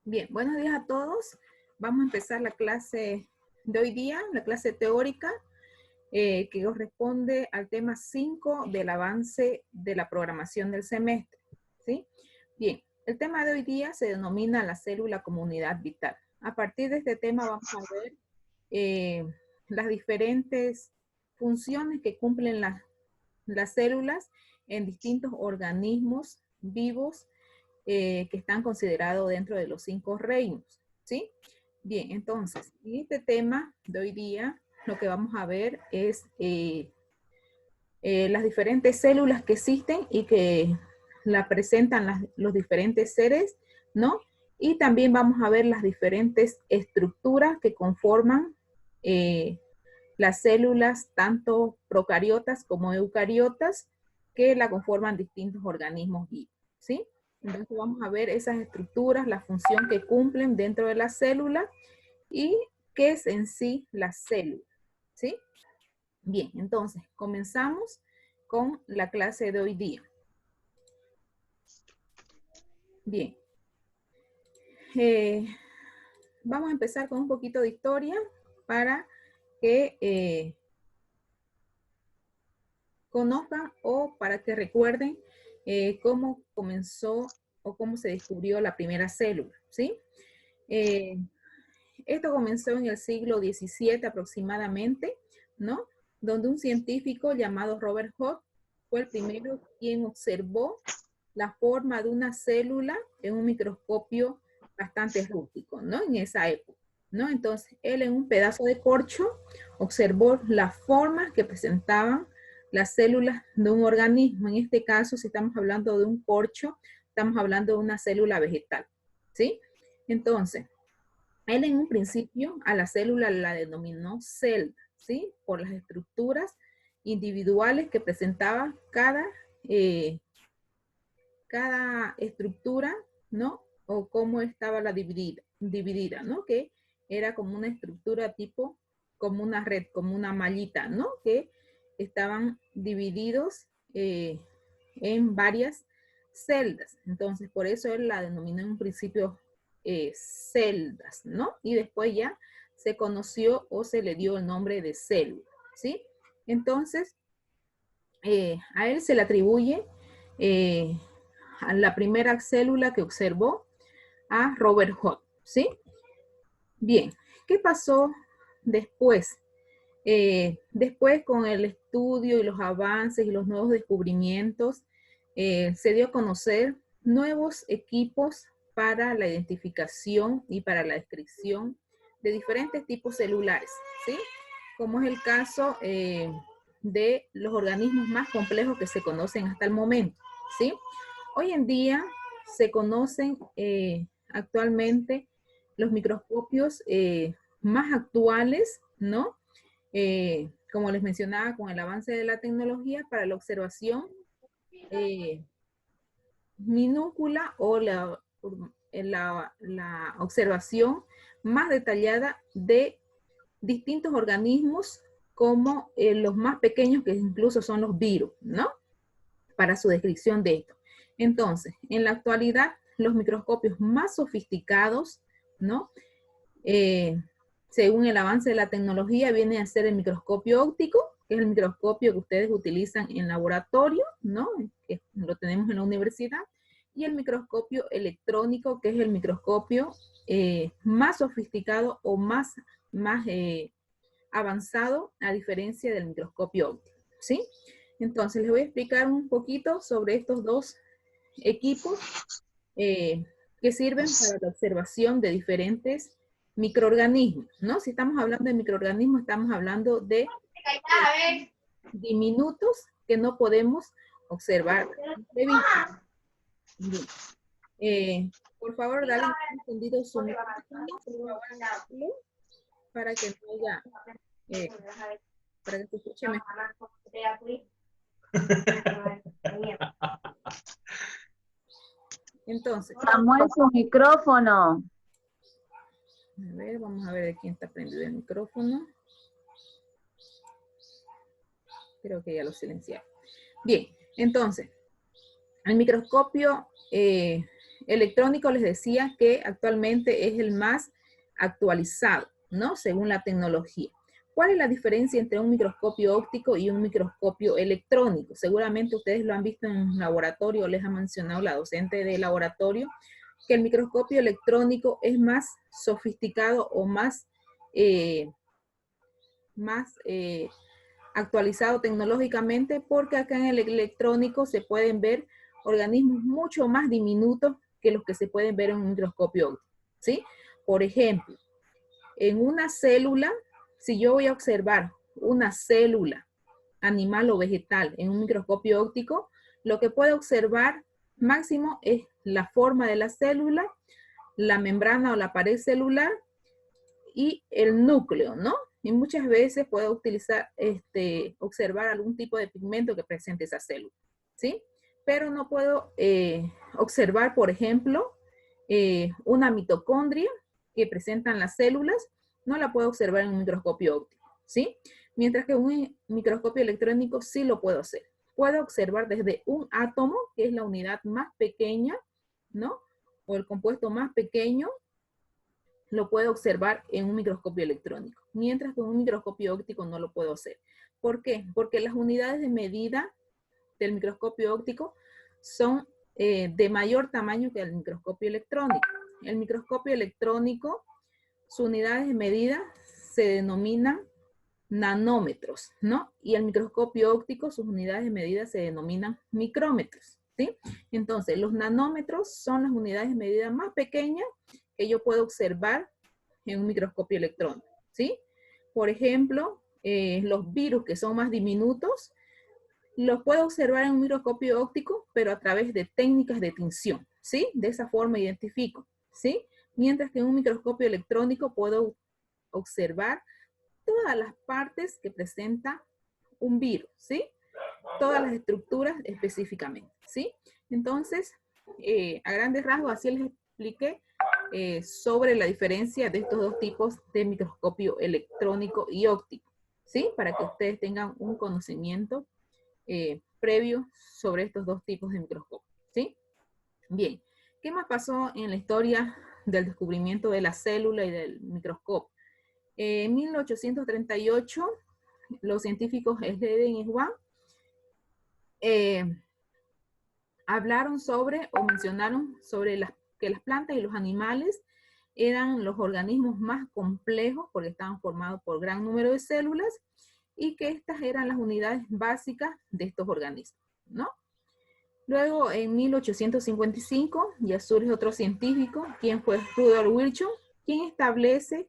Bien, buenos días a todos. Vamos a empezar la clase de hoy día, la clase teórica, que corresponde al tema 5 del avance de la programación del semestre. ¿Sí? Bien, el tema de hoy día se denomina la célula como unidad vital. A partir de este tema vamos a ver las diferentes funciones que cumplen las células en distintos organismos vivos que están considerados dentro de los 5 reinos, ¿sí? Bien, entonces, en este tema de hoy día, lo que vamos a ver es las diferentes células que existen y que la presentan los diferentes seres, ¿no? Y también vamos a ver las diferentes estructuras que conforman las células, tanto procariotas como eucariotas, que la conforman distintos organismos vivos, ¿sí? Entonces vamos a ver esas estructuras, la función que cumplen dentro de la célula y qué es en sí la célula, ¿sí? Bien, entonces comenzamos con la clase de hoy día. Bien. Vamos a empezar con un poquito de historia para que conozcan o para que recuerden cómo comenzó o cómo se descubrió la primera célula, ¿sí? Esto comenzó en el siglo XVII aproximadamente, ¿no? Donde un científico llamado Robert Hooke fue el primero quien observó la forma de una célula en un microscopio bastante rústico, ¿no? En esa época, ¿no? Entonces, él en un pedazo de corcho observó las formas que presentaban las células de un organismo. En este caso, si estamos hablando de un corcho, estamos hablando de una célula vegetal, ¿sí? Entonces, él en un principio a la célula la denominó celda, ¿sí? Por las estructuras individuales que presentaba cada estructura, ¿no? O cómo estaba la dividida, ¿no? Que era como una estructura tipo, como una red, como una mallita, ¿no? Que estaban divididos en varias celdas. Entonces, por eso él la denominó en un principio celdas, ¿no? Y después ya se conoció o se le dio el nombre de célula, ¿sí? Entonces, a él se le atribuye a la primera célula que observó a Robert Hooke, ¿sí? Bien, ¿qué pasó después? Después con el estudio y los avances y los nuevos descubrimientos, se dio a conocer nuevos equipos para la identificación y para la descripción de diferentes tipos celulares, ¿sí? Como es el caso de los organismos más complejos que se conocen hasta el momento, ¿sí? Hoy en día se conocen actualmente los microscopios más actuales, ¿no? Como les mencionaba, con el avance de la tecnología para la observación minúscula o la observación más detallada de distintos organismos como los más pequeños, que incluso son los virus, ¿no? Para su descripción de esto. Entonces, en la actualidad, los microscopios más sofisticados, ¿no? Según el avance de la tecnología, viene a ser el microscopio óptico, que es el microscopio que ustedes utilizan en laboratorio, ¿no? Que lo tenemos en la universidad, y el microscopio electrónico, que es el microscopio más sofisticado o más avanzado, a diferencia del microscopio óptico, ¿sí? Entonces, les voy a explicar un poquito sobre estos dos equipos que sirven para la observación de diferentes microorganismos, ¿no? Si estamos hablando de microorganismos, estamos hablando de diminutos que no podemos observar de vista. Por favor, dale encendido su micrófono para que no haya, para que se escuche mejor. Entonces, Samuel, su micrófono. a ver, vamos a ver de quién está prendido el micrófono. Creo que ya lo silenciaron. Bien, entonces, el microscopio electrónico les decía que actualmente es el más actualizado, ¿no? Según la tecnología. ¿Cuál es la diferencia entre un microscopio óptico y un microscopio electrónico? Seguramente ustedes lo han visto en un laboratorio, les ha mencionado la docente de laboratorio, que el microscopio electrónico es más sofisticado o más actualizado tecnológicamente, porque acá en el electrónico se pueden ver organismos mucho más diminutos que los que se pueden ver en un microscopio óptico, ¿sí? Por ejemplo, en una célula, si yo voy a observar una célula animal o vegetal en un microscopio óptico, lo que puedo observar máximo es la forma de la célula, la membrana o la pared celular y el núcleo, ¿no? Y muchas veces puedo utilizar, observar algún tipo de pigmento que presente esa célula, ¿sí? Pero no puedo observar, por ejemplo, una mitocondria que presentan las células, no la puedo observar en un microscopio óptico, ¿sí? Mientras que un microscopio electrónico sí lo puedo hacer. Puedo observar desde un átomo, que es la unidad más pequeña, ¿no? O el compuesto más pequeño, lo puedo observar en un microscopio electrónico, mientras que en un microscopio óptico no lo puedo hacer. ¿Por qué? Porque las unidades de medida del microscopio óptico son de mayor tamaño que el microscopio electrónico. El microscopio electrónico, sus unidades de medida se denominan nanómetros, ¿no? Y el microscopio óptico, sus unidades de medida se denominan micrómetros, ¿sí? Entonces, los nanómetros son las unidades de medida más pequeñas que yo puedo observar en un microscopio electrónico, ¿sí? Por ejemplo, los virus que son más diminutos, los puedo observar en un microscopio óptico, pero a través de técnicas de tinción, ¿sí? De esa forma identifico, ¿sí? Mientras que en un microscopio electrónico puedo observar todas las partes que presenta un virus, ¿sí? Todas las estructuras específicamente, ¿sí? Entonces, a grandes rasgos, así les expliqué sobre la diferencia de estos dos tipos de microscopio electrónico y óptico, ¿sí? Para que ustedes tengan un conocimiento previo sobre estos dos tipos de microscopio, ¿sí? Bien, ¿qué más pasó en la historia del descubrimiento de la célula y del microscopio? En 1838, los científicos Sleden y Schwann hablaron sobre o mencionaron sobre que las plantas y los animales eran los organismos más complejos porque estaban formados por gran número de células y que estas eran las unidades básicas de estos organismos, ¿no? Luego, en 1855, ya surge otro científico, quien fue Rudolf Virchow, quien establece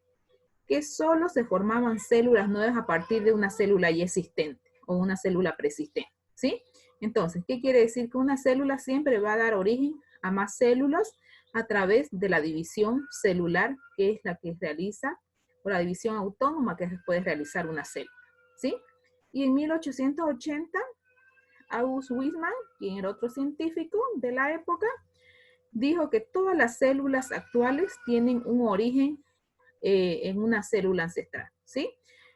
que solo se formaban células nuevas a partir de una célula ya existente o una célula preexistente, ¿sí? Entonces, ¿qué quiere decir? Que una célula siempre va a dar origen a más células a través de la división celular, que es la que realiza, o la división autónoma que puede realizar una célula, ¿sí? Y en 1880, August Weismann, quien era otro científico de la época, dijo que todas las células actuales tienen un origen en una célula ancestral, ¿sí?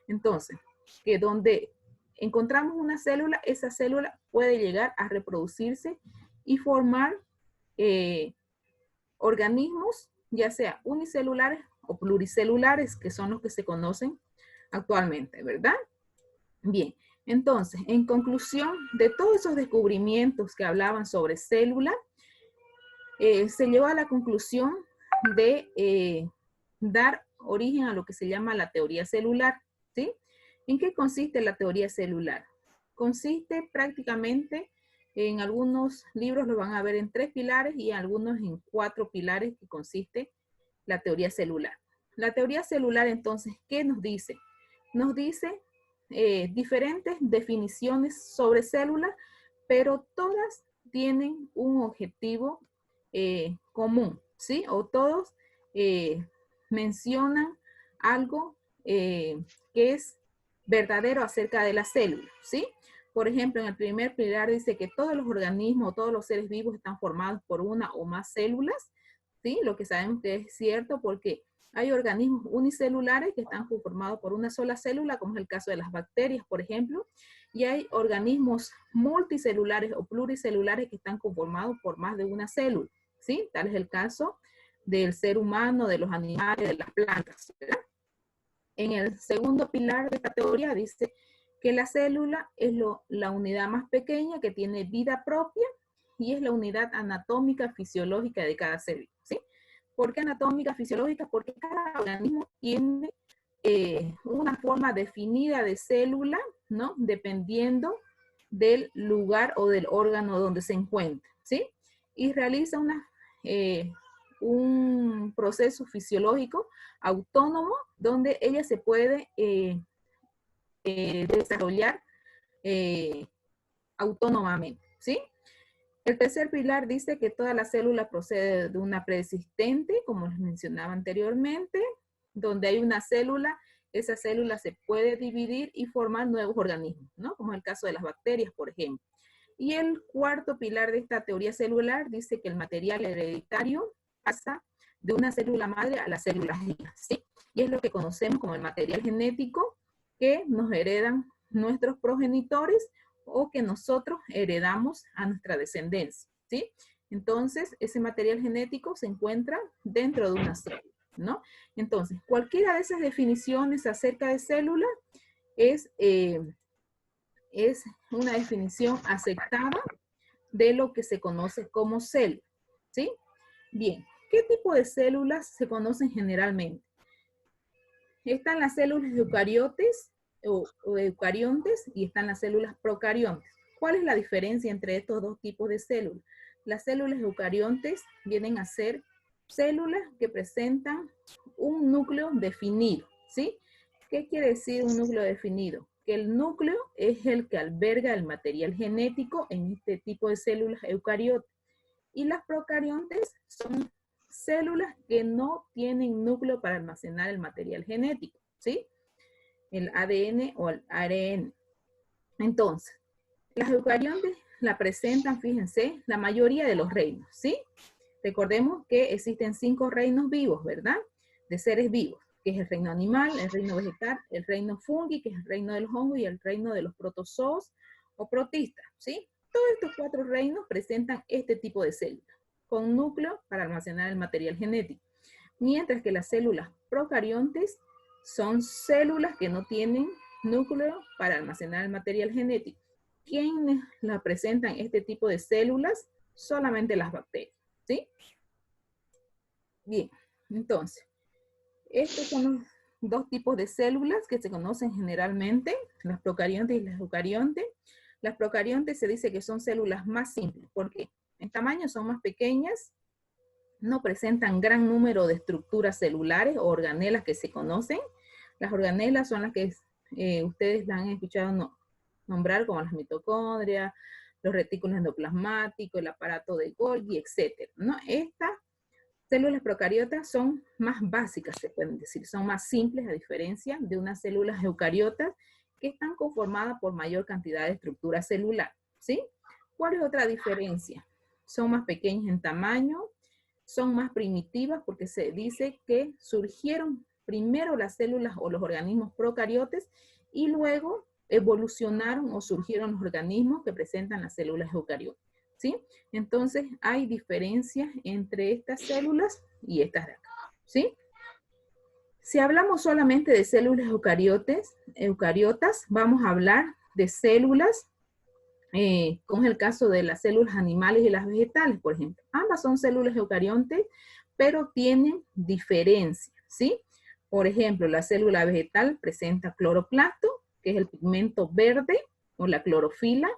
Entonces, que donde encontramos una célula, esa célula puede llegar a reproducirse y formar organismos, ya sea unicelulares o pluricelulares, que son los que se conocen actualmente, ¿verdad? Bien, entonces, en conclusión de todos esos descubrimientos que hablaban sobre célula, se llegó a la conclusión de dar origen a lo que se llama la teoría celular, ¿sí? ¿En qué consiste la teoría celular? Consiste prácticamente, en algunos libros lo van a ver en 3 pilares y algunos en 4 pilares que consiste la teoría celular. La teoría celular, entonces, ¿qué nos dice? Nos dice diferentes definiciones sobre células, pero todas tienen un objetivo común, ¿sí? O todos mencionan algo que es verdadero acerca de la célula, ¿sí? Por ejemplo, en el primer pilar dice que todos los organismos, todos los seres vivos están formados por una o más células, ¿sí? Lo que sabemos que es cierto porque hay organismos unicelulares que están conformados por una sola célula, como es el caso de las bacterias, por ejemplo, y hay organismos multicelulares o pluricelulares que están conformados por más de una célula, ¿sí? Tal es el caso del ser humano, de los animales, de las plantas, ¿verdad? En el segundo pilar de esta teoría dice que la célula es la unidad más pequeña que tiene vida propia y es la unidad anatómica fisiológica de cada célula, ¿sí? ¿Por qué anatómica fisiológica? Porque cada organismo tiene una forma definida de célula, ¿no? Dependiendo del lugar o del órgano donde se encuentra, ¿sí? Y realiza un proceso fisiológico autónomo donde ella se puede desarrollar autónomamente, ¿sí? El tercer pilar dice que toda la célula procede de una preexistente, como les mencionaba anteriormente, donde hay una célula, esa célula se puede dividir y formar nuevos organismos, ¿no? Como es el caso de las bacterias, por ejemplo. Y el cuarto pilar de esta teoría celular dice que el material hereditario pasa de una célula madre a las células hijas, ¿sí? Y es lo que conocemos como el material genético que nos heredan nuestros progenitores o que nosotros heredamos a nuestra descendencia, ¿sí? Entonces, ese material genético se encuentra dentro de una célula, ¿no? Entonces, cualquiera de esas definiciones acerca de células es una definición aceptada de lo que se conoce como célula, ¿sí? Bien, ¿qué tipo de células se conocen generalmente? Están las células eucariotes o eucariontes y están las células procariontes. ¿Cuál es la diferencia entre estos dos tipos de células? Las células eucariontes vienen a ser células que presentan un núcleo definido, ¿sí? ¿Qué quiere decir un núcleo definido? Que el núcleo es el que alberga el material genético en este tipo de células eucariotas. Y las procariontes son células que no tienen núcleo para almacenar el material genético, ¿sí? El ADN o el ARN. Entonces, las eucariontes la presentan, fíjense, la mayoría de los reinos, ¿sí? Recordemos que existen 5 reinos vivos, ¿verdad? De seres vivos, que es el reino animal, el reino vegetal, el reino fungi, que es el reino de los hongos, y el reino de los protozoos o protistas, ¿sí? Todos estos 4 reinos presentan este tipo de células, con núcleo para almacenar el material genético. Mientras que las células procariontes son células que no tienen núcleo para almacenar el material genético. ¿Quiénes la presentan este tipo de células? Solamente las bacterias, ¿sí? Bien, entonces, estos son los 2 tipos de células que se conocen generalmente, las procariontes y las eucariontes. Las procariontes se dice que son células más simples, porque en tamaño son más pequeñas, no presentan gran número de estructuras celulares o organelas que se conocen. Las organelas son las que ustedes las han escuchado nombrar, como las mitocondrias, los retículos endoplasmáticos, el aparato de Golgi, etc., ¿no? Estas células procariotas son más básicas, se pueden decir, son más simples a diferencia de unas células eucariotas que están conformadas por mayor cantidad de estructura celular, ¿sí? ¿Cuál es otra diferencia? Son más pequeñas en tamaño, son más primitivas porque se dice que surgieron primero las células o los organismos procariotes y luego evolucionaron o surgieron los organismos que presentan las células eucariotas, ¿sí? Entonces hay diferencias entre estas células y estas de acá, ¿sí? Si hablamos solamente de células eucariotas, vamos a hablar de células como es el caso de las células animales y las vegetales, por ejemplo. Ambas son células eucariontes, pero tienen diferencias, ¿sí? Por ejemplo, la célula vegetal presenta cloroplasto, que es el pigmento verde, o la clorofila,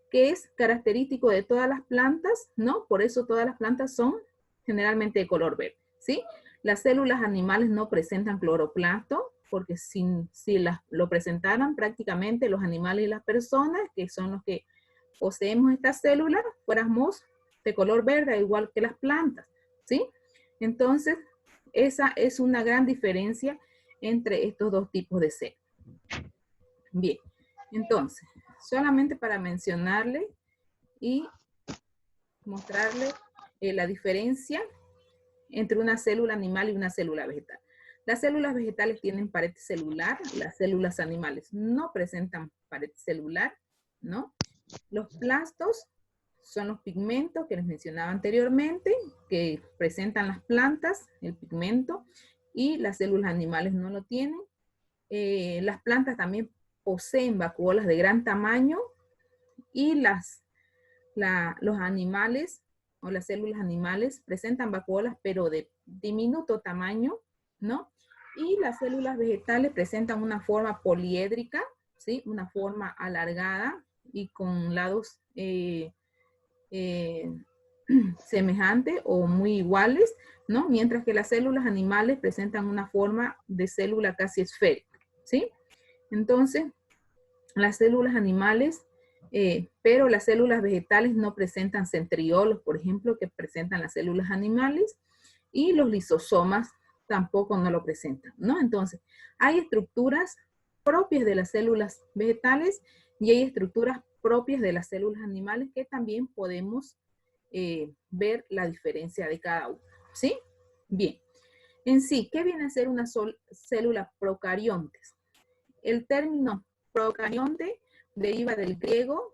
que es característico de todas las plantas, ¿no? Por eso todas las plantas son generalmente de color verde, ¿sí? Las células animales no presentan cloroplasto, porque si lo presentaran prácticamente los animales y las personas, que son los que poseemos estas células, fuéramos de color verde, igual que las plantas, ¿sí? Entonces, esa es una gran diferencia entre estos 2 tipos de células. Bien, entonces, solamente para mencionarle y mostrarle la diferencia entre una célula animal y una célula vegetal. Las células vegetales tienen pared celular, las células animales no presentan pared celular, ¿no? Los plastos son los pigmentos que les mencionaba anteriormente, que presentan las plantas, el pigmento, y las células animales no lo tienen. Las plantas también poseen vacuolas de gran tamaño y los animales o las células animales presentan vacuolas pero de diminuto tamaño, ¿no? Y las células vegetales presentan una forma poliédrica, ¿sí? Una forma alargada y con lados semejantes o muy iguales, ¿no? Mientras que las células animales presentan una forma de célula casi esférica, ¿sí? Entonces, las células animales, pero las células vegetales no presentan centriolos, por ejemplo, que presentan las células animales, y los lisosomas tampoco no lo presentan, ¿no? Entonces, hay estructuras propias de las células vegetales y hay estructuras propias de las células animales que también podemos ver la diferencia de cada una, ¿sí? Bien. En sí, ¿qué viene a ser una célula procarionte? El término procarionte deriva del griego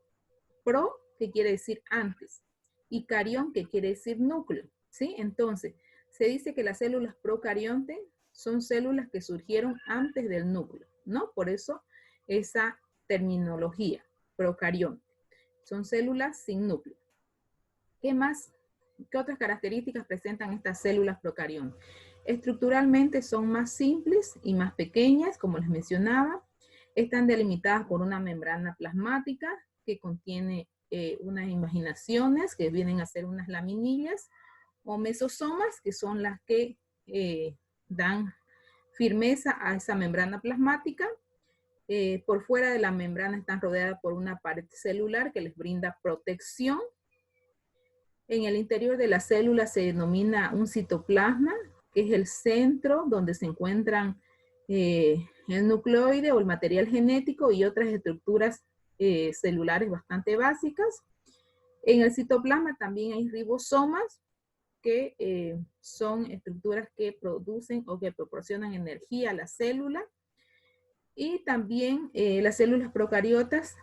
pro, que quiere decir antes, y carión, que quiere decir núcleo, ¿sí? Entonces, se dice que las células procariontes son células que surgieron antes del núcleo, ¿no? Por eso esa terminología, procarionte. Son células sin núcleo. ¿Qué más? ¿Qué otras características presentan estas células procariontes? Estructuralmente son más simples y más pequeñas, como les mencionaba. Están delimitadas por una membrana plasmática que contiene unas imaginaciones que vienen a ser unas laminillas, o mesosomas, que son las que dan firmeza a esa membrana plasmática. Por fuera de la membrana están rodeadas por una pared celular que les brinda protección. En el interior de la célula se denomina un citoplasma, que es el centro donde se encuentran el nucleoide o el material genético y otras estructuras celulares bastante básicas. En el citoplasma también hay ribosomas, que son estructuras que producen o que proporcionan energía a la célula. Y también las células procariotas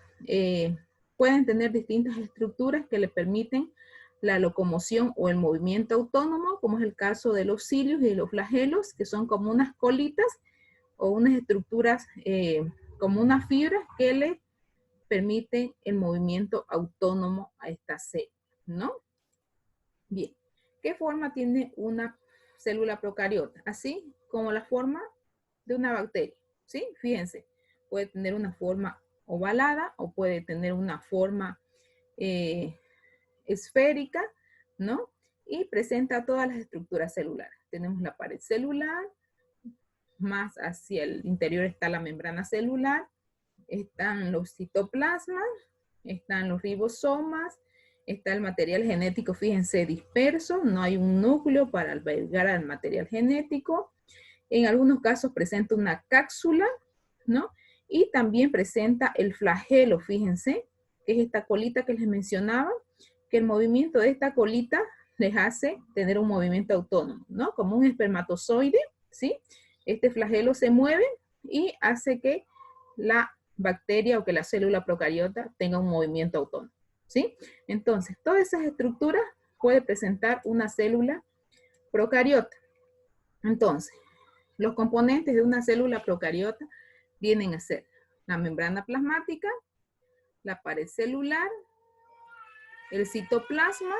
pueden tener distintas estructuras que le permiten la locomoción o el movimiento autónomo, como es el caso de los cilios y los flagelos, que son como unas colitas o unas estructuras como unas fibras que le permiten el movimiento autónomo a esta célula, ¿no? Bien, ¿qué forma tiene una célula procariota? Así como la forma de una bacteria, ¿sí? Fíjense, puede tener una forma ovalada o puede tener una forma esférica, ¿no? Y presenta todas las estructuras celulares. Tenemos la pared celular, más hacia el interior está la membrana celular, están los citoplasmas, están los ribosomas, está el material genético, fíjense, disperso, no hay un núcleo para albergar al material genético. En algunos casos presenta una cápsula, ¿no? Y también presenta el flagelo, fíjense, que es esta colita que les mencionaba, que el movimiento de esta colita les hace tener un movimiento autónomo, ¿no? Como un espermatozoide, ¿sí? Este flagelo se mueve y hace que la bacteria o que la célula procariota tenga un movimiento autónomo, ¿sí? Entonces, todas esas estructuras puede presentar una célula procariota. Entonces, los componentes de una célula procariota vienen a ser la membrana plasmática, la pared celular, el citoplasma,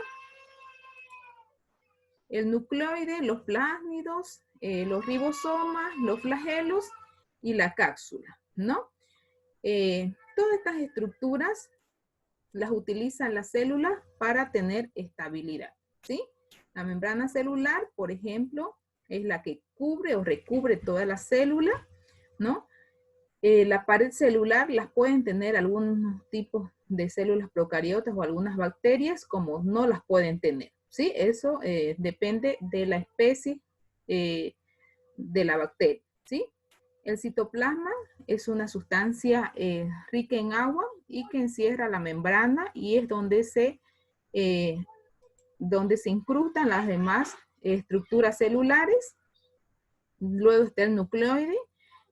el nucleoide, los plásmidos, los ribosomas, los flagelos y la cápsula, ¿no? Todas estas estructuras las utilizan las células para tener estabilidad, ¿sí? La membrana celular, por ejemplo, es la que cubre o recubre toda la célula, ¿no? La pared celular las pueden tener algunos tipos de células procariotas o algunas bacterias, como no las pueden tener, ¿sí? Eso depende de la especie de la bacteria, ¿sí? El citoplasma es una sustancia rica en agua y que encierra la membrana y es donde se incrustan las demás estructuras celulares. Luego está el nucleoide,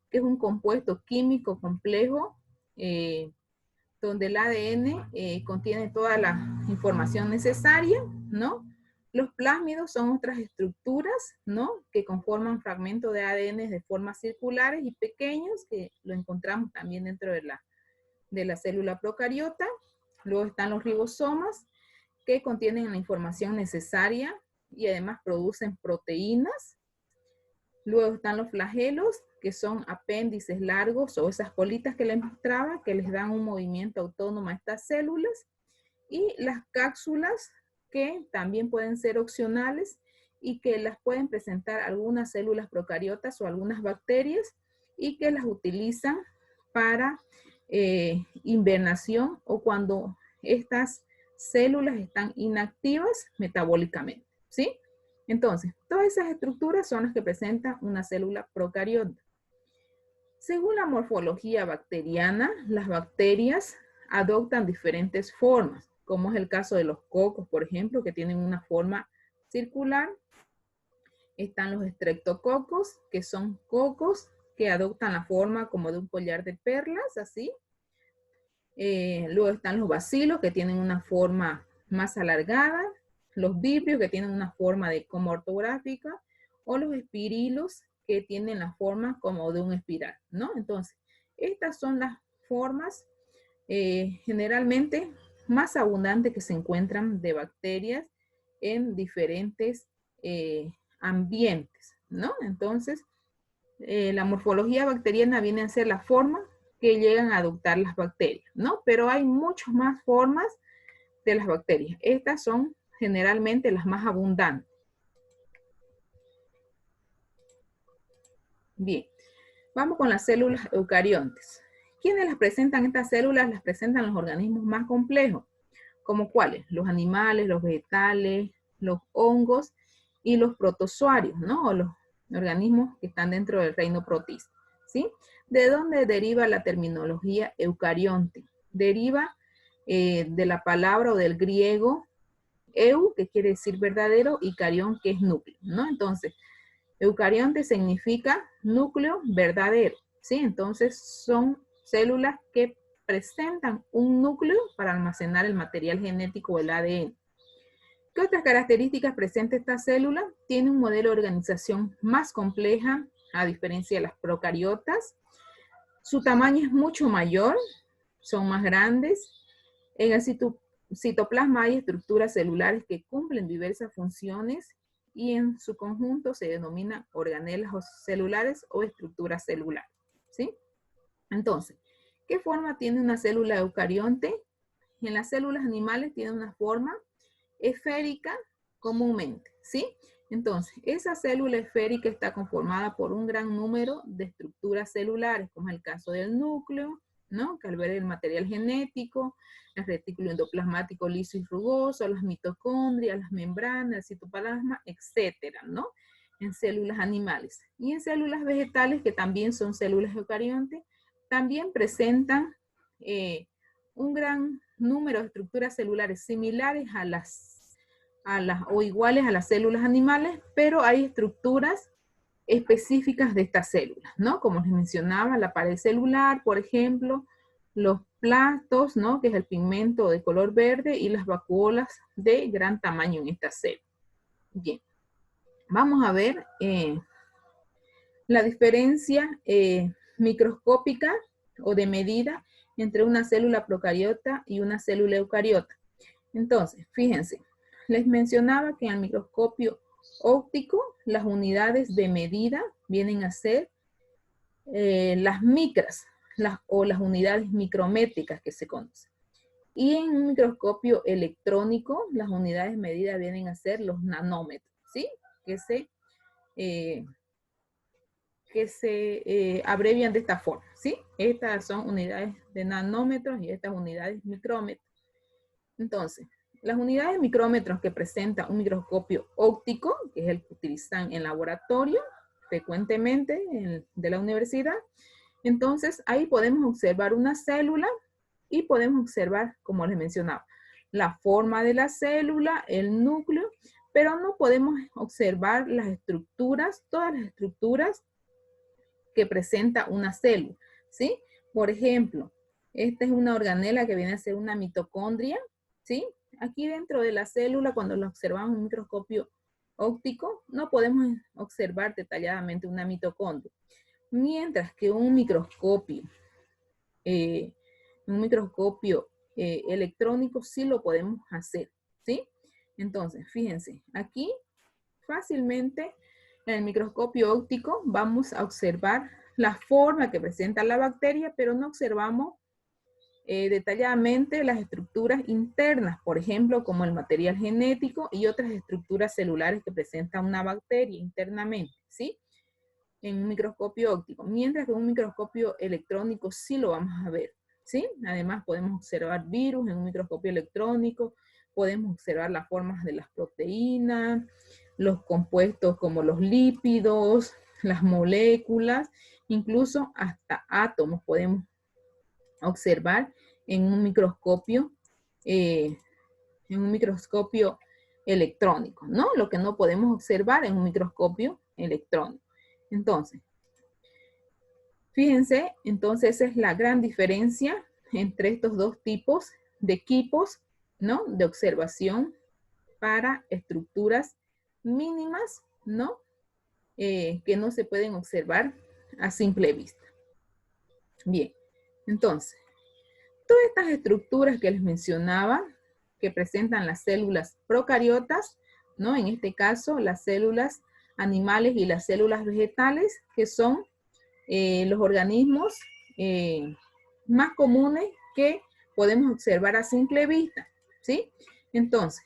que es un compuesto químico complejo donde el ADN contiene toda la información necesaria, ¿no? Los plásmidos son otras estructuras, ¿no? Que conforman fragmentos de ADN de formas circulares y pequeños, que lo encontramos también dentro de la célula procariota. Luego están los ribosomas, que contienen la información necesaria y además producen proteínas. Luego están los flagelos, que son apéndices largos o esas colitas que les mostraba, que les dan un movimiento autónomo a estas células. Y las cápsulas, que también pueden ser opcionales y que las pueden presentar algunas células procariotas o algunas bacterias y que las utilizan para invernación o cuando estas células están inactivas metabólicamente, ¿sí? Entonces, todas esas estructuras son las que presentan una célula procariota. Según la morfología bacteriana, las bacterias adoptan diferentes formas, como es el caso de los cocos, por ejemplo, que tienen una forma circular. Están los estreptococos, que son cocos que adoptan la forma como de un collar de perlas, así. Luego están los bacilos, que tienen una forma más alargada. Los vibrios, que tienen una forma como ortográfica. O los espirilos, que tienen la forma como de un espiral, ¿no? Entonces, estas son las formas generalmente más abundantes que se encuentran de bacterias en diferentes ambientes, ¿no? Entonces, la morfología bacteriana viene a ser la forma que llegan a adoptar las bacterias, ¿no? Pero hay muchas más formas de las bacterias. Estas son generalmente las más abundantes. Bien, vamos con las células eucariontes. ¿Quiénes las presentan estas células? Las presentan los organismos más complejos. ¿Como cuáles? Los animales, los vegetales, los hongos y los protozoarios, ¿no? O los organismos que están dentro del reino protista, ¿sí? ¿De dónde deriva la terminología eucarionte? Deriva de la palabra o del griego eu, que quiere decir verdadero, y carión, que es núcleo, ¿no? Entonces, eucarionte significa núcleo verdadero, ¿sí? Entonces, son células que presentan un núcleo para almacenar el material genético o el ADN. ¿Qué otras características presenta esta célula? Tiene un modelo de organización más compleja, a diferencia de las procariotas. Su tamaño es mucho mayor, son más grandes. En el citoplasma hay estructuras celulares que cumplen diversas funciones y en su conjunto se denominan organelas celulares o estructuras celulares, ¿sí? Entonces, ¿qué forma tiene una célula eucarionte? En las células animales tiene una forma esférica comúnmente, ¿sí? Entonces, esa célula esférica está conformada por un gran número de estructuras celulares, como es el caso del núcleo, ¿no? Que alberga el material genético, el retículo endoplasmático liso y rugoso, las mitocondrias, las membranas, el citoplasma, etcétera, ¿no? En células animales. Y en células vegetales, que también son células eucariontes, también presentan un gran número de estructuras celulares similares o iguales a las células animales, pero hay estructuras específicas de estas células, ¿no? Como les mencionaba, la pared celular, por ejemplo, los plastos, ¿no? Que es el pigmento de color verde, y las vacuolas de gran tamaño en esta célula. Bien, vamos a ver la diferencia microscópica o de medida entre una célula procariota y una célula eucariota. Entonces, fíjense, les mencionaba que en el microscopio óptico las unidades de medida vienen a ser las micras o las unidades micrométricas que se conocen. Y en un microscopio electrónico las unidades de medida vienen a ser los nanómetros, ¿sí? Que se abrevian de esta forma, ¿sí? Estas son unidades de nanómetros y estas unidades micrómetros. Entonces, las unidades de micrómetros que presenta un microscopio óptico, que es el que utilizan en laboratorio frecuentemente de la universidad, entonces ahí podemos observar una célula y podemos observar, como les mencionaba, la forma de la célula, el núcleo, pero no podemos observar las estructuras, todas las estructuras que presenta una célula, ¿sí? Por ejemplo, Esta es una organela que viene a ser una mitocondria, ¿sí? Aquí dentro de la célula, cuando la observamos en un microscopio óptico, no podemos observar detalladamente una mitocondria. Mientras que un microscopio electrónico sí lo podemos hacer, ¿sí? Entonces, fíjense, aquí fácilmente en el microscopio óptico vamos a observar la forma que presenta la bacteria, pero no observamos detalladamente las estructuras internas, por ejemplo, como el material genético y otras estructuras celulares que presenta una bacteria internamente, ¿sí? En un microscopio óptico, mientras que en un microscopio electrónico sí lo vamos a ver, ¿sí? Además podemos observar virus en un microscopio electrónico, podemos observar las formas de las proteínas, los compuestos como los lípidos, las moléculas, incluso hasta átomos podemos observar en un microscopio electrónico, ¿no? Lo que no podemos observar en un microscopio electrónico. Entonces, fíjense, entonces esa es la gran diferencia entre estos dos tipos de equipos, ¿no? De observación para estructuras mínimas, ¿no? Que no se pueden observar a simple vista. Bien, entonces, todas estas estructuras que les mencionaba, que presentan las células procariotas, ¿no? En este caso, las células animales y las células vegetales, que son los organismos más comunes que podemos observar a simple vista, ¿sí? Entonces,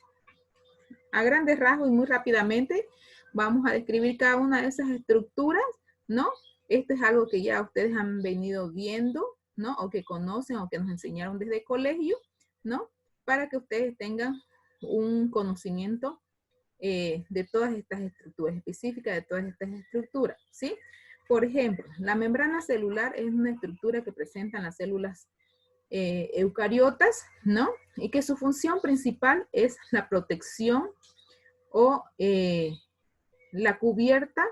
a grandes rasgos y muy rápidamente, vamos a describir cada una de esas estructuras, ¿no? Esto es algo que ya ustedes han venido viendo, ¿no? O que conocen o que nos enseñaron desde el colegio, ¿no? Para que ustedes tengan un conocimiento de todas estas estructuras específicas, de todas estas estructuras, ¿sí? Por ejemplo, la membrana celular es una estructura que presentan las células eucariotas, ¿no? Y que su función principal es la protección o la cubierta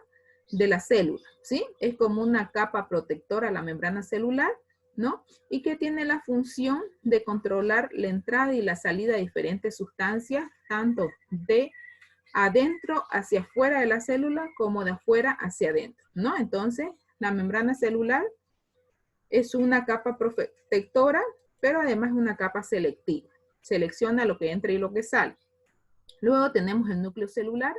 de la célula, ¿sí? Es como una capa protectora la membrana celular, ¿no? Y que tiene la función de controlar la entrada y la salida de diferentes sustancias, tanto de adentro hacia afuera de la célula como de afuera hacia adentro, ¿no? Entonces, la membrana celular es una capa protectora, pero además es una capa selectiva. Selecciona lo que entra y lo que sale. Luego tenemos el núcleo celular,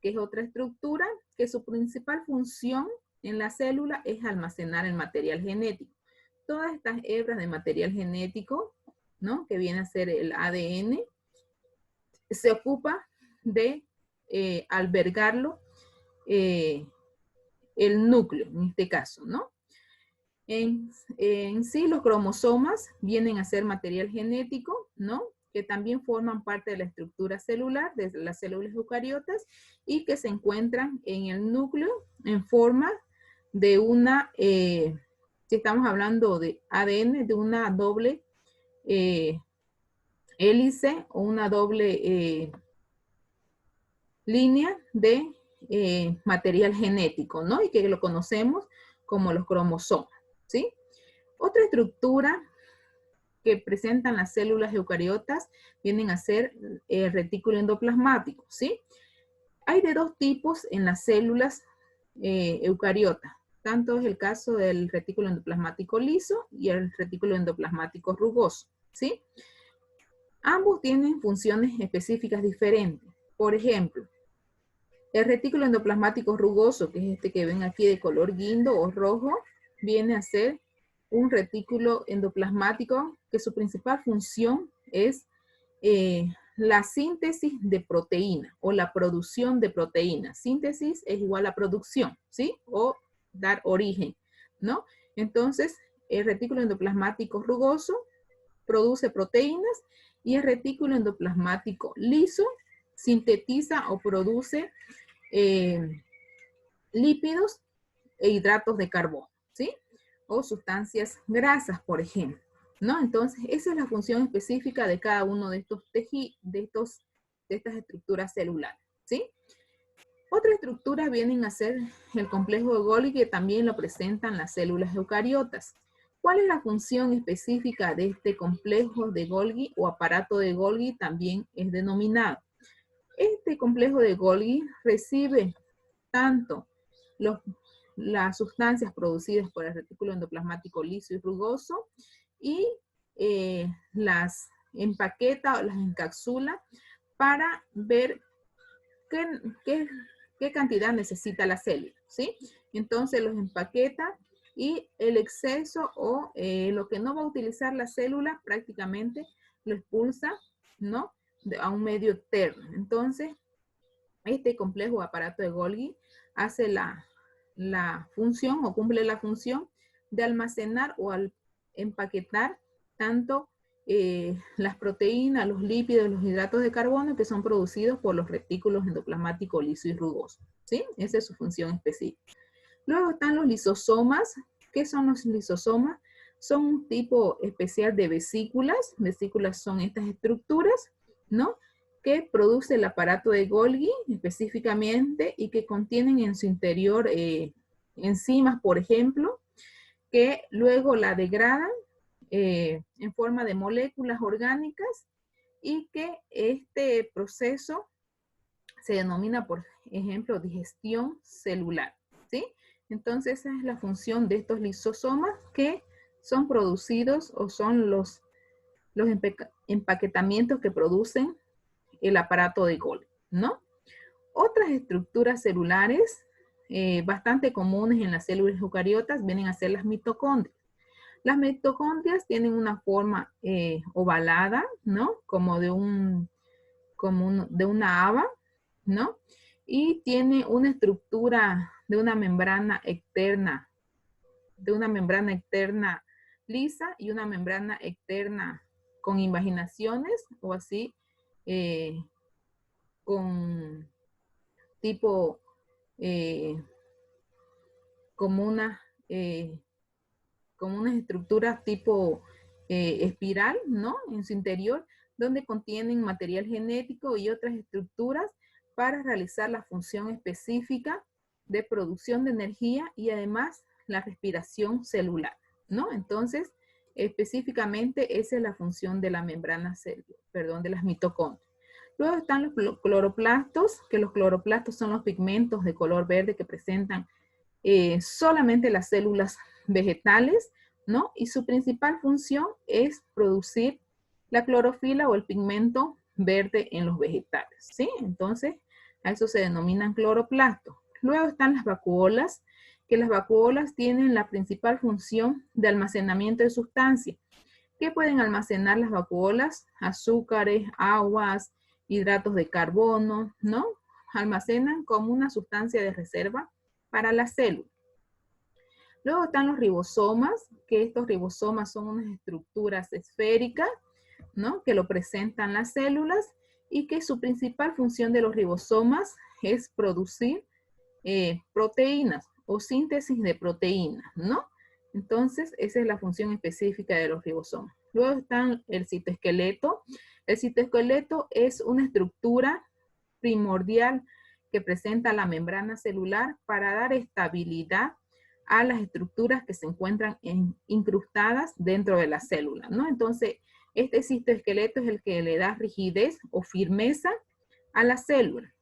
que es otra estructura que su principal función en la célula es almacenar el material genético. Todas estas hebras de material genético, ¿no? Que viene a ser el ADN, se ocupa de albergarlo el núcleo, en este caso, ¿no? En sí, los cromosomas vienen a ser material genético, ¿no? Que también forman parte de la estructura celular, de las células eucariotas, y que se encuentran en el núcleo en forma de una, si estamos hablando de ADN, de una doble hélice o una doble línea de material genético, ¿no? Y que lo conocemos como los cromosomas, ¿sí? Otra estructura que presentan las células eucariotas vienen a ser el retículo endoplasmático, ¿sí? Hay de dos tipos en las células eucariotas. Tanto es el caso del retículo endoplasmático liso y el retículo endoplasmático rugoso, ¿sí? Ambos tienen funciones específicas diferentes. Por ejemplo, el retículo endoplasmático rugoso, que es este que ven aquí de color guindo o rojo, viene a ser un retículo endoplasmático que su principal función es la síntesis de proteína o la producción de proteína. Síntesis es igual a producción, ¿sí? O dar origen, ¿no? Entonces, el retículo endoplasmático rugoso produce proteínas y el retículo endoplasmático liso sintetiza o produce lípidos e hidratos de carbono, ¿sí? O sustancias grasas, por ejemplo, ¿no? Entonces, esa es la función específica de cada uno de estos tejidos, de estas estructuras celulares, ¿sí? Otras estructuras vienen a ser el complejo de Golgi, que también lo presentan las células eucariotas. ¿Cuál es la función específica de este complejo de Golgi o aparato de Golgi? También es denominado. Este complejo de Golgi recibe tanto las sustancias producidas por el retículo endoplasmático liso y rugoso y las empaqueta o las encapsula para ver qué cantidad necesita la célula, ¿sí? Entonces los empaqueta y el exceso o lo que no va a utilizar la célula prácticamente lo expulsa, ¿no? A un medio externo. Entonces, este complejo aparato de Golgi hace la función o cumple la función de almacenar o empaquetar tanto las proteínas, los lípidos, los hidratos de carbono que son producidos por los retículos endoplasmáticos liso y rugoso, ¿sí? Esa es su función específica. Luego están los lisosomas. ¿Qué son los lisosomas? Son un tipo especial de vesículas. Vesículas son estas estructuras, ¿no? Que produce el aparato de Golgi específicamente y que contienen en su interior enzimas, por ejemplo, que luego la degradan en forma de moléculas orgánicas y que este proceso se denomina, por ejemplo, digestión celular, ¿sí? Entonces, esa es la función de estos lisosomas que son producidos o son los empaquetamientos que producen el aparato de Golgi, ¿no? Otras estructuras celulares bastante comunes en las células eucariotas vienen a ser las mitocondrias. Las mitocondrias tienen una forma ovalada, ¿no? Como de una haba, ¿no? Y tiene una estructura de una membrana externa lisa y una membrana externa con invaginaciones o así, con tipo, como unas estructuras tipo espiral, ¿no? En su interior, donde contienen material genético y otras estructuras para realizar la función específica de producción de energía y además la respiración celular, ¿no? Entonces, específicamente esa es la función de la membrana de las mitocondrias. Luego están los cloroplastos, que los cloroplastos son los pigmentos de color verde que presentan solamente las células vegetales, ¿no? Y su principal función es producir la clorofila o el pigmento verde en los vegetales, ¿sí? Entonces, a eso se denominan cloroplastos. Luego están las vacuolas, que las vacuolas tienen la principal función de almacenamiento de sustancias. ¿Qué pueden almacenar las vacuolas? Azúcares, aguas, hidratos de carbono, ¿no? Almacenan como una sustancia de reserva para la célula. Luego están los ribosomas, que estos ribosomas son unas estructuras esféricas, ¿no? Que lo presentan las células y que su principal función de los ribosomas es producir proteínas o síntesis de proteínas, ¿no? Entonces, esa es la función específica de los ribosomas. Luego están el citoesqueleto. El citoesqueleto es una estructura primordial que presenta la membrana celular para dar estabilidad a las estructuras que se encuentran incrustadas dentro de la célula, ¿no? Entonces, este citoesqueleto es el que le da rigidez o firmeza a la célula.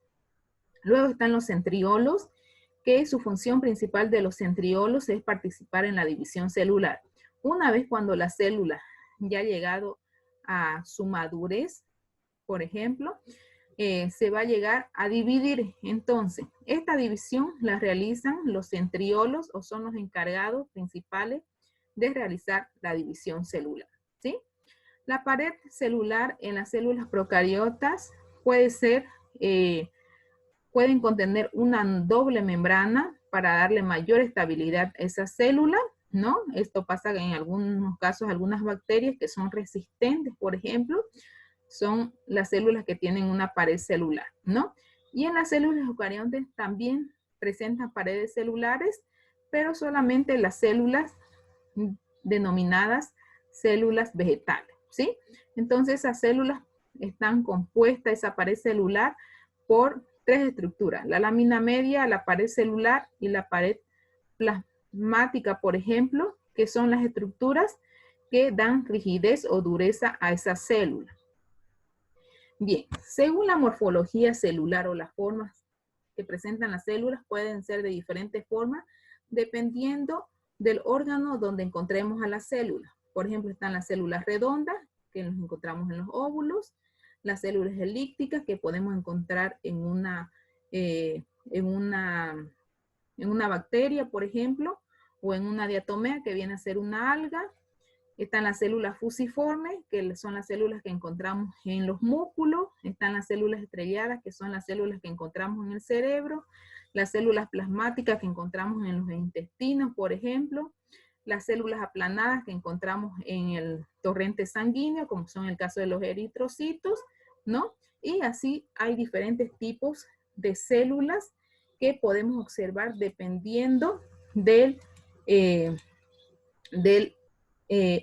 Luego están los centriolos, que su función principal de los centriolos es participar en la división celular. Una vez cuando la célula ya ha llegado a su madurez, por ejemplo, se va a llegar a dividir. Entonces, esta división la realizan los centriolos o son los encargados principales de realizar la división celular, ¿sí? La pared celular en las células procariotas pueden contener una doble membrana para darle mayor estabilidad a esa célula, ¿no? Esto pasa en algunos casos, algunas bacterias que son resistentes, por ejemplo, son las células que tienen una pared celular, ¿no? Y en las células eucariontes también presentan paredes celulares, pero solamente las células denominadas células vegetales, ¿sí? Entonces esas células están compuestas, esa pared celular, por tres estructuras: la lámina media, la pared celular y la pared plasmática, por ejemplo, que son las estructuras que dan rigidez o dureza a esa célula. Bien, según la morfología celular o las formas que presentan las células pueden ser de diferentes formas dependiendo del órgano donde encontremos a la célula. Por ejemplo, están las células redondas que nos encontramos en los óvulos, las células elípticas que podemos encontrar en una bacteria, por ejemplo, o en una diatomea que viene a ser una alga. Están las células fusiformes, que son las células que encontramos en los músculos. Están las células estrelladas, que son las células que encontramos en el cerebro. Las células plasmáticas que encontramos en los intestinos, por ejemplo. Las células aplanadas que encontramos en el torrente sanguíneo, como son el caso de los eritrocitos, ¿no? Y así hay diferentes tipos de células que podemos observar dependiendo del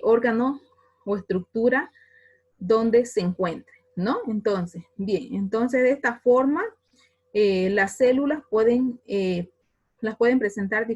órgano o estructura donde se encuentre, ¿no? Entonces, bien, entonces de esta forma las células las pueden presentar